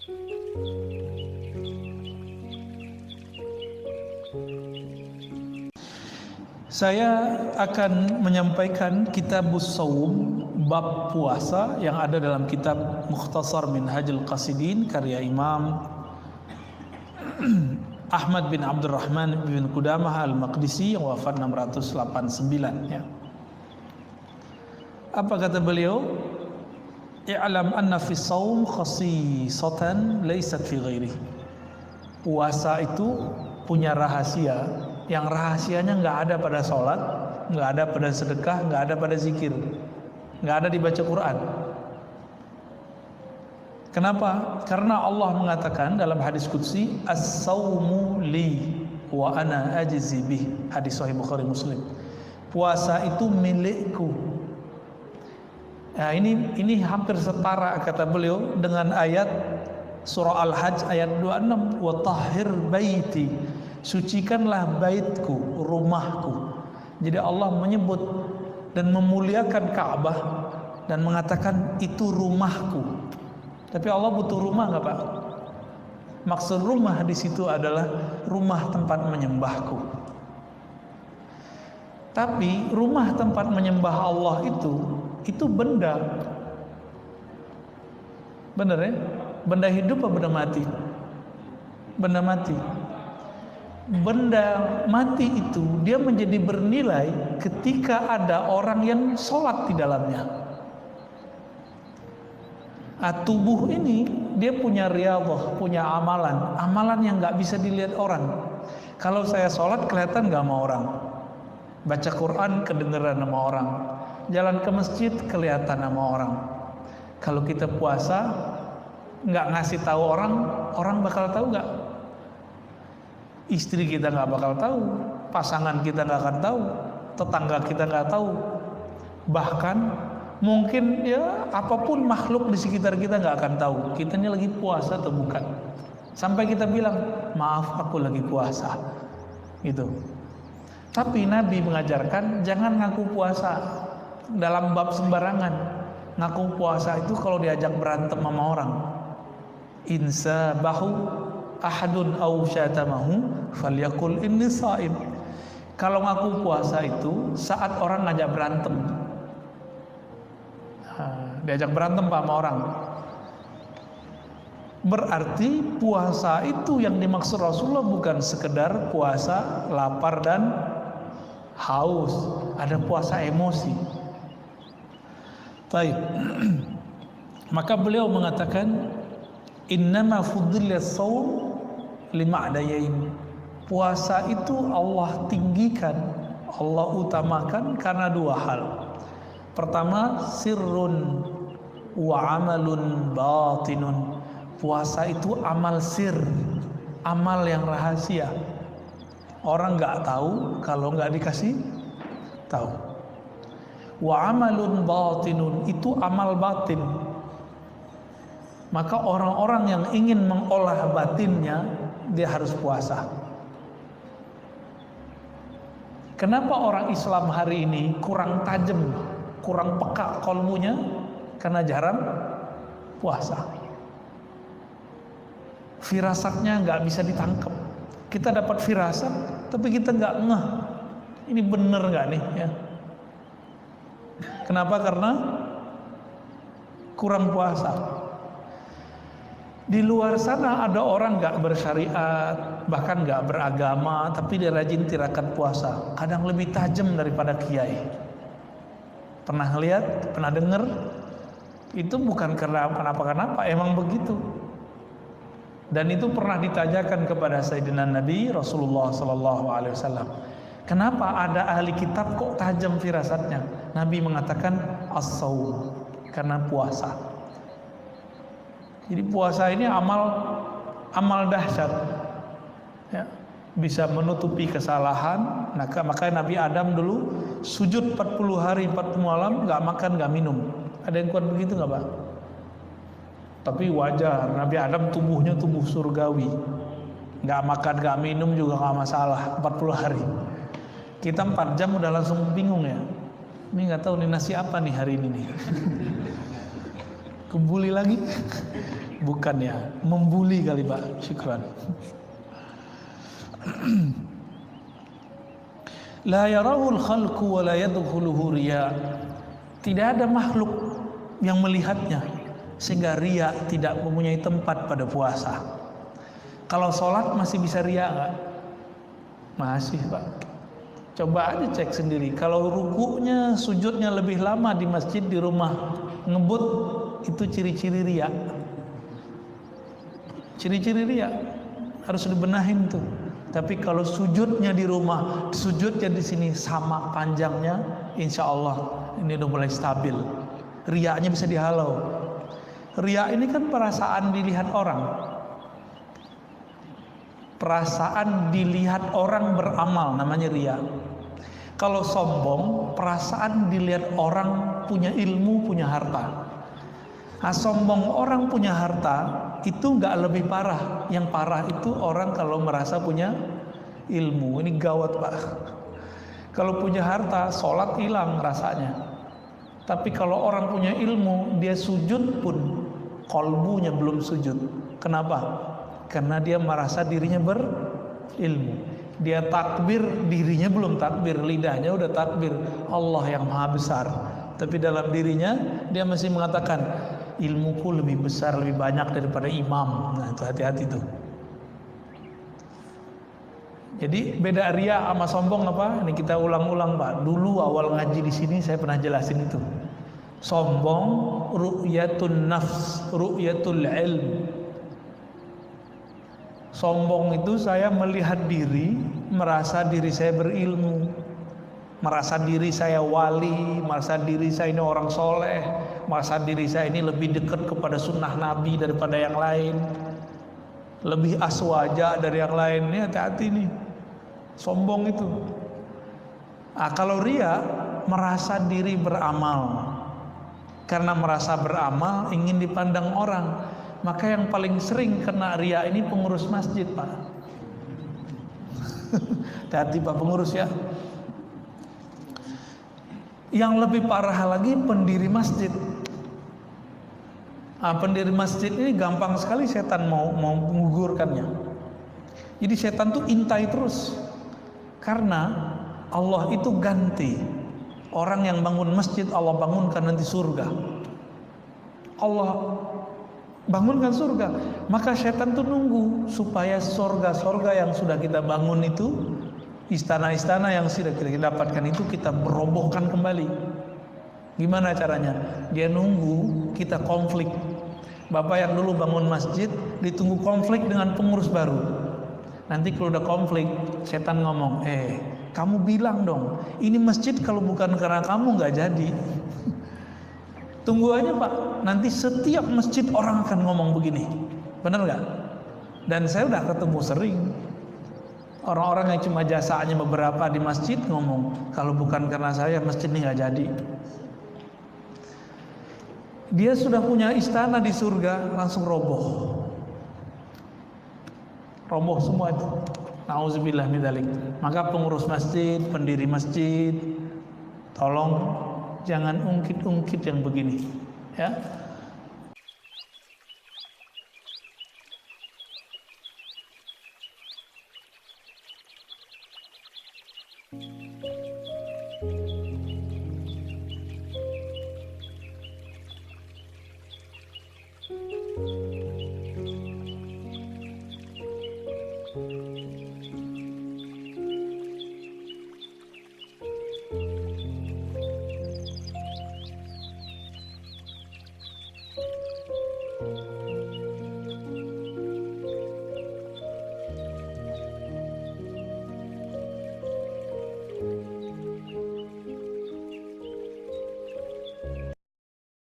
Saya akan menyampaikan Kitabus Shaum bab puasa yang ada dalam kitab Mukhtasar Minhajul Qasidin karya Imam Ahmad bin Abdurrahman bin Qudamah Al-Maqdisi yang wafat 689 ya. Apa kata beliau? I'lam anna fi shaum khasisatan laysat fi ghairihi. Puasa itu punya rahasia yang rahasianya nggak ada pada sholat, nggak ada pada sedekah, nggak ada pada zikir, nggak ada dibaca Quran. Kenapa? Karena Allah mengatakan dalam hadis qudsi, as-saumu li wa ana ajzi bih. Hadis sahih Bukhari Muslim. Puasa itu milikku. Nah, ini hampir setara kata beliau dengan ayat surah Al-Hajj ayat 26, wa tahhir baiti. Sucikanlah baitku, rumahku. Jadi Allah menyebut dan memuliakan Ka'bah dan mengatakan itu rumahku. Tapi Allah butuh rumah nggak Pak? Maksud rumah di situ adalah rumah tempat menyembahku. Tapi rumah tempat menyembah Allah itu benda. Bener ya? Benda hidup atau benda mati? Benda mati. Benda mati itu dia menjadi bernilai ketika ada orang yang sholat di dalamnya. Tubuh ini dia punya riyadhah, punya amalan yang nggak bisa dilihat orang. Kalau saya sholat kelihatan nggak sama orang, baca Quran kedengeran sama orang, jalan ke masjid kelihatan sama orang. Kalau kita puasa nggak ngasih tahu orang bakal tahu nggak? Istri kita nggak bakal tahu, pasangan kita nggak akan tahu, tetangga kita nggak tahu, bahkan mungkin ya apapun makhluk di sekitar kita nggak akan tahu kita ini lagi puasa atau bukan. Sampai kita bilang maaf aku lagi puasa, gitu. Tapi Nabi mengajarkan jangan ngaku puasa dalam bab sembarangan. Ngaku puasa itu kalau diajak berantem sama orang. Insa bahu ahadun aw syatamahu falyakul inni shaim. Kalau ngaku puasa itu saat orang ngajak berantem. Diajak berantem Pak sama orang. Berarti puasa itu yang dimaksud Rasulullah bukan sekedar puasa lapar dan haus, ada puasa emosi. Baik. Maka beliau mengatakan innama fuddilas shaum lima'dayain. Puasa itu Allah tinggikan, Allah utamakan karena dua hal. Pertama, sirrun wa amalun batinun. Puasa itu amal sir, amal yang rahasia. Orang nggak tahu kalau nggak dikasih tahu. Wa amalun batinun itu amal batin. Maka orang-orang yang ingin mengolah batinnya dia harus puasa. Kenapa orang Islam hari ini kurang tajam, kurang peka kolbunya? Karena jarang puasa. Firasatnya nggak bisa ditangkap. Kita dapat firasat, tapi kita nggak ngeh. Ini bener nggak nih? Ya. Kenapa? Karena kurang puasa. Di luar sana ada orang nggak bersyariat, bahkan nggak beragama, tapi dia rajin tirakat puasa. Kadang lebih tajam daripada kiai. Pernah lihat? Pernah dengar? Itu bukan karena kenapa-kenapa, emang begitu. Dan itu pernah ditanyakan kepada Sayyidina Nabi Rasulullah SAW. Kenapa ada ahli kitab kok tajam firasatnya? Nabi mengatakan as-shaum, karena puasa. Jadi puasa ini amal dahsyat, ya, bisa menutupi kesalahan. Nah, makanya Nabi Adam dulu sujud 40 hari 40 malam nggak makan nggak minum. Ada yang kuat begitu nggak Pak? Tapi wajar, Nabi Adam tubuhnya tubuh surgawi, nggak makan nggak minum juga nggak masalah 40 hari. Kita 4 jam udah langsung bingung ya. Ini nggak tahu nih nasi apa nih hari ini nih. Kembuli lagi Bukan ya, membuli kali Pak. Syukran. La yarahul khalqu wa la yadkhuluhu riya. Tidak ada makhluk yang melihatnya sehingga riya tidak mempunyai tempat pada puasa. Kalau sholat masih bisa riya enggak? Masih Pak. Coba aja cek sendiri. Kalau rukunya, sujudnya lebih lama di masjid, di rumah ngebut, itu ciri-ciri riya. Ciri-ciri riya harus dibenahin tuh. Tapi kalau sujudnya di rumah, sujudnya di sini sama panjangnya, insya Allah ini udah mulai stabil. Riyanya bisa dihalau. Riya ini kan perasaan dilihat orang. Perasaan dilihat orang beramal namanya riya. Kalau sombong, perasaan dilihat orang punya ilmu, punya harta. Nah, sombong orang punya harta itu nggak lebih parah. Yang parah itu orang kalau merasa punya ilmu. Ini gawat Pak. Kalau punya harta, sholat hilang rasanya. Tapi kalau orang punya ilmu, dia sujud pun kolbunya belum sujud. Kenapa? Karena dia merasa dirinya berilmu. Dia takbir, dirinya belum takbir, lidahnya udah takbir Allah yang maha besar. Tapi dalam dirinya dia masih mengatakan ilmuku lebih besar, lebih banyak daripada imam. Nah itu hati-hati tuh. Jadi beda riya sama sombong apa? Ini kita ulang-ulang Pak. Dulu awal ngaji di sini saya pernah jelasin itu. Sombong ru'yatun nafs, ru'yatul ilm. Sombong itu saya melihat diri, merasa diri saya berilmu, merasa diri saya wali, merasa diri saya ini orang soleh, merasa diri saya ini lebih dekat kepada sunnah Nabi daripada yang lain, lebih aswaja dari yang lain. Ini hati-hati nih, sombong itu. Nah, kalau riya merasa diri beramal, karena merasa beramal ingin dipandang orang. Maka yang paling sering kena riya ini pengurus masjid Pak. Hati-hati Pak pengurus ya. Yang lebih parah lagi pendiri masjid. Nah, pendiri masjid ini gampang sekali setan mau menggugurkannya. Jadi setan tuh intai terus. Karena Allah itu ganti. Orang yang bangun masjid Allah bangunkan nanti surga. Allah bangunkan surga. Maka setan tuh nunggu supaya surga-surga yang sudah kita bangun itu, istana-istana yang sudah kita dapatkan itu kita merobohkan kembali. Gimana caranya? Dia nunggu kita konflik. Bapak yang dulu bangun masjid ditunggu konflik dengan pengurus baru. Nanti kalau udah konflik, setan ngomong, kamu bilang dong, ini masjid kalau bukan karena kamu nggak jadi. Tunggu aja Pak, nanti setiap masjid orang akan ngomong begini. Benar nggak? Dan saya udah ketemu sering orang-orang yang cuma jasanya beberapa di masjid ngomong, kalau bukan karena saya masjid ini nggak jadi. Dia sudah punya istana di surga, langsung roboh. Roboh semua itu. Nauzubillah min dzalik. Maka pengurus masjid, pendiri masjid, tolong jangan ungkit-ungkit yang begini, ya.